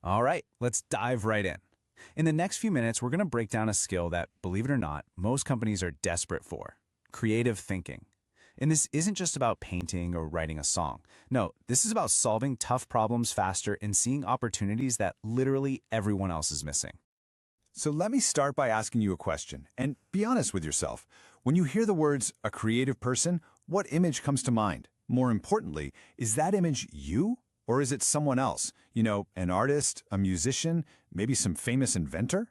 All right, let's dive right in. In the next few minutes, we're going to break down a skill that, believe it or not, most companies are desperate for: creative thinking. And this isn't just about painting or writing a song. No, this is about solving tough problems faster and seeing opportunities that literally everyone else is missing. So let me start by asking you a question, and be honest with yourself. When you hear the words a creative person, what image comes to mind? More importantly, is that image you? Or is it someone else? An artist, a musician, maybe some famous inventor?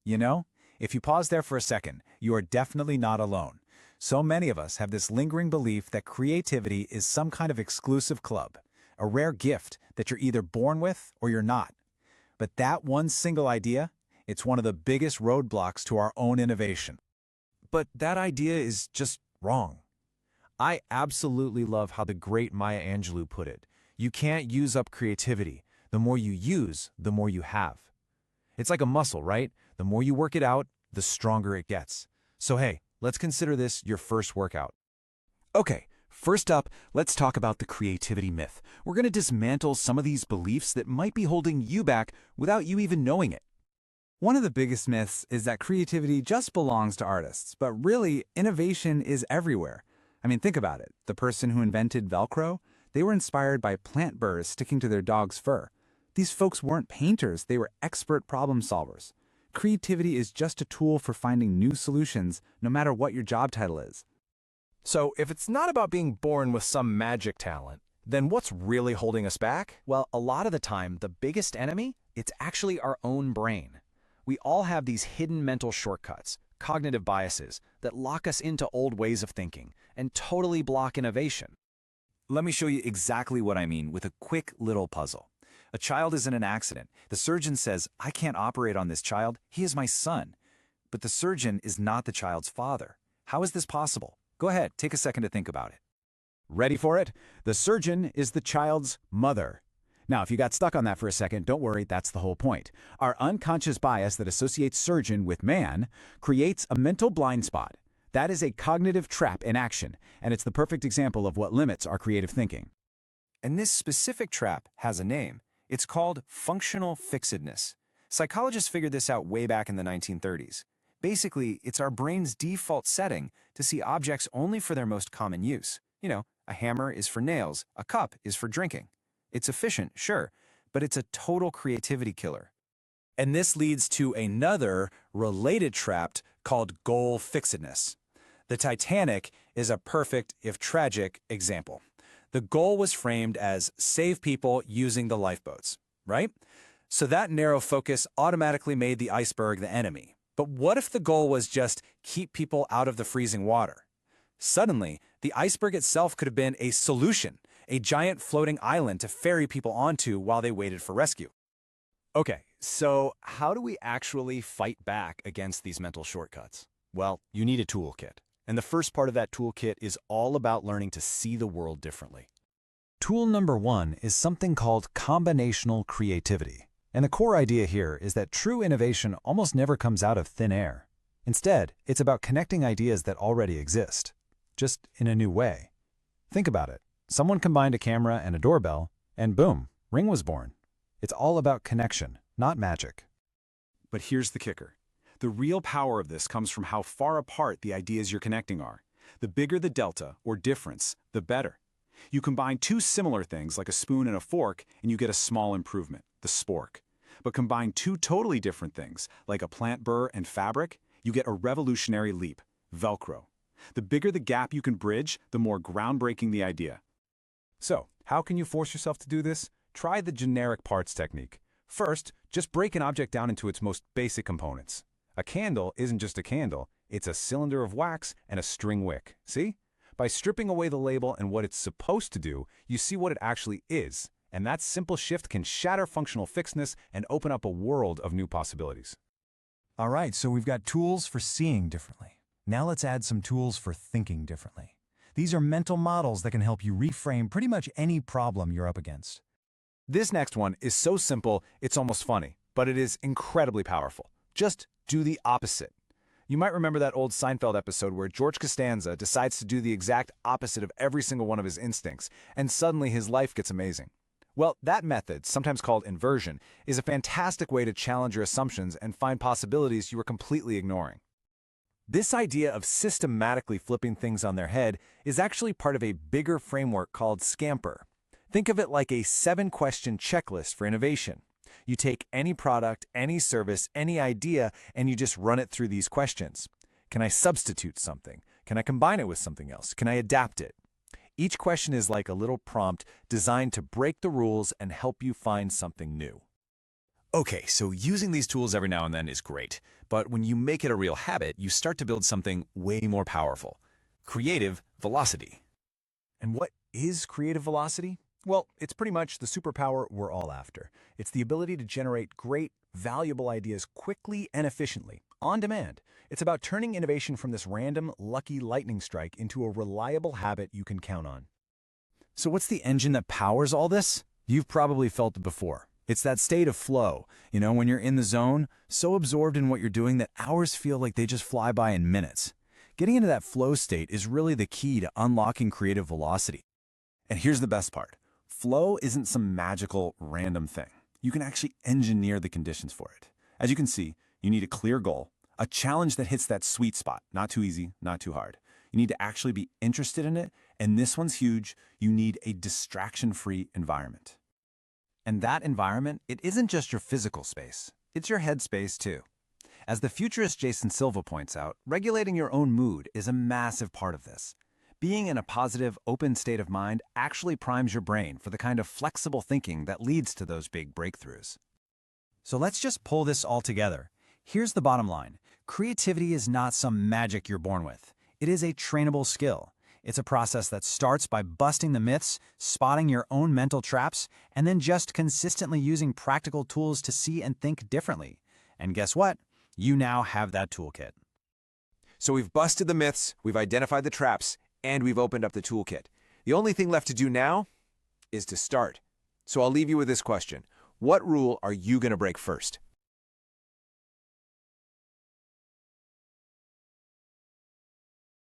You know, if you pause there for a second, you are definitely not alone. So many of us have this lingering belief that creativity is some kind of exclusive club, a rare gift that you're either born with or you're not. But that one single idea, it's one of the biggest roadblocks to our own innovation. But that idea is just wrong. I absolutely love how the great Maya Angelou put it. You can't use up creativity. The more you use, the more you have. It's like a muscle, right? The more you work it out, the stronger it gets. So hey, let's consider this your first workout. Okay, first up, let's talk about the creativity myth. We're going to dismantle some of these beliefs that might be holding you back without you even knowing it. One of the biggest myths is that creativity just belongs to artists, but really, innovation is everywhere. I mean, think about it. The person who invented Velcro, they were inspired by plant burrs sticking to their dog's fur. These folks weren't painters, they were expert problem solvers. Creativity is just a tool for finding new solutions, no matter what your job title is. So if it's not about being born with some magic talent, then what's really holding us back? Well, a lot of the time, the biggest enemy, it's actually our own brain. We all have these hidden mental shortcuts, cognitive biases, that lock us into old ways of thinking and totally block innovation. Let me show you exactly what I mean with a quick little puzzle. A child is in an accident. The surgeon says, "I can't operate on this child. He is my son." But the surgeon is not the child's father. How is this possible? Go ahead, take a second to think about it. Ready for it? The surgeon is the child's mother. Now, if you got stuck on that for a second, don't worry, that's the whole point. Our unconscious bias that associates surgeon with man creates a mental blind spot. That is a cognitive trap in action, and it's the perfect example of what limits our creative thinking. And this specific trap has a name. It's called functional fixedness. Psychologists figured this out way back in the 1930s. Basically, it's our brain's default setting to see objects only for their most common use. A hammer is for nails, a cup is for drinking. It's efficient, sure, but it's a total creativity killer. And this leads to another related trap called goal fixedness. The Titanic is a perfect, if tragic, example. The goal was framed as save people using the lifeboats, right? So that narrow focus automatically made the iceberg the enemy. But what if the goal was just keep people out of the freezing water? Suddenly, the iceberg itself could have been a solution, a giant floating island to ferry people onto while they waited for rescue. Okay, so how do we actually fight back against these mental shortcuts? Well, you need a toolkit. And the first part of that toolkit is all about learning to see the world differently. Tool number one is something called combinational creativity. And the core idea here is that true innovation almost never comes out of thin air. Instead, it's about connecting ideas that already exist, just in a new way. Think about it. Someone combined a camera and a doorbell, and boom, Ring was born. It's all about connection, not magic. But here's the kicker. The real power of this comes from how far apart the ideas you're connecting are. The bigger the delta, or difference, the better. You combine two similar things, like a spoon and a fork, and you get a small improvement, the spork. But combine two totally different things, like a plant burr and fabric, you get a revolutionary leap, Velcro. The bigger the gap you can bridge, the more groundbreaking the idea. So, how can you force yourself to do this? Try the generic parts technique. First, just break an object down into its most basic components. A candle isn't just a candle, it's a cylinder of wax and a string wick. See? By stripping away the label and what it's supposed to do, you see what it actually is. And that simple shift can shatter functional fixedness and open up a world of new possibilities. All right, so we've got tools for seeing differently. Now let's add some tools for thinking differently. These are mental models that can help you reframe pretty much any problem you're up against. This next one is so simple, it's almost funny, but it is incredibly powerful. Just do the opposite. You might remember that old Seinfeld episode where George Costanza decides to do the exact opposite of every single one of his instincts, and suddenly his life gets amazing. Well, that method, sometimes called inversion, is a fantastic way to challenge your assumptions and find possibilities you were completely ignoring. This idea of systematically flipping things on their head is actually part of a bigger framework called Scamper. Think of it like a 7-question checklist for innovation. You take any product, any service, any idea, and you just run it through these questions. Can I substitute something? Can I combine it with something else? Can I adapt it? Each question is like a little prompt designed to break the rules and help you find something new. Okay, so using these tools every now and then is great, but when you make it a real habit, you start to build something way more powerful. Creative velocity. And what is creative velocity? Well, it's pretty much the superpower we're all after. It's the ability to generate great, valuable ideas quickly and efficiently, on demand. It's about turning innovation from this random, lucky lightning strike into a reliable habit you can count on. So what's the engine that powers all this? You've probably felt it before. It's that state of flow, when you're in the zone, so absorbed in what you're doing that hours feel like they just fly by in minutes. Getting into that flow state is really the key to unlocking creative velocity. And here's the best part. Flow isn't some magical, random thing. You can actually engineer the conditions for it. As you can see, you need a clear goal, a challenge that hits that sweet spot, not too easy, not too hard. You need to actually be interested in it, and this one's huge. You need a distraction-free environment. And that environment, it isn't just your physical space. It's your headspace, too. As the futurist Jason Silva points out, regulating your own mood is a massive part of this. Being in a positive, open state of mind actually primes your brain for the kind of flexible thinking that leads to those big breakthroughs. So let's just pull this all together. Here's the bottom line. Creativity is not some magic you're born with. It is a trainable skill. It's a process that starts by busting the myths, spotting your own mental traps, and then just consistently using practical tools to see and think differently. And guess what? You now have that toolkit. So we've busted the myths, we've identified the traps, and we've opened up the toolkit. The only thing left to do now is to start. So I'll leave you with this question. What rule are you going to break first?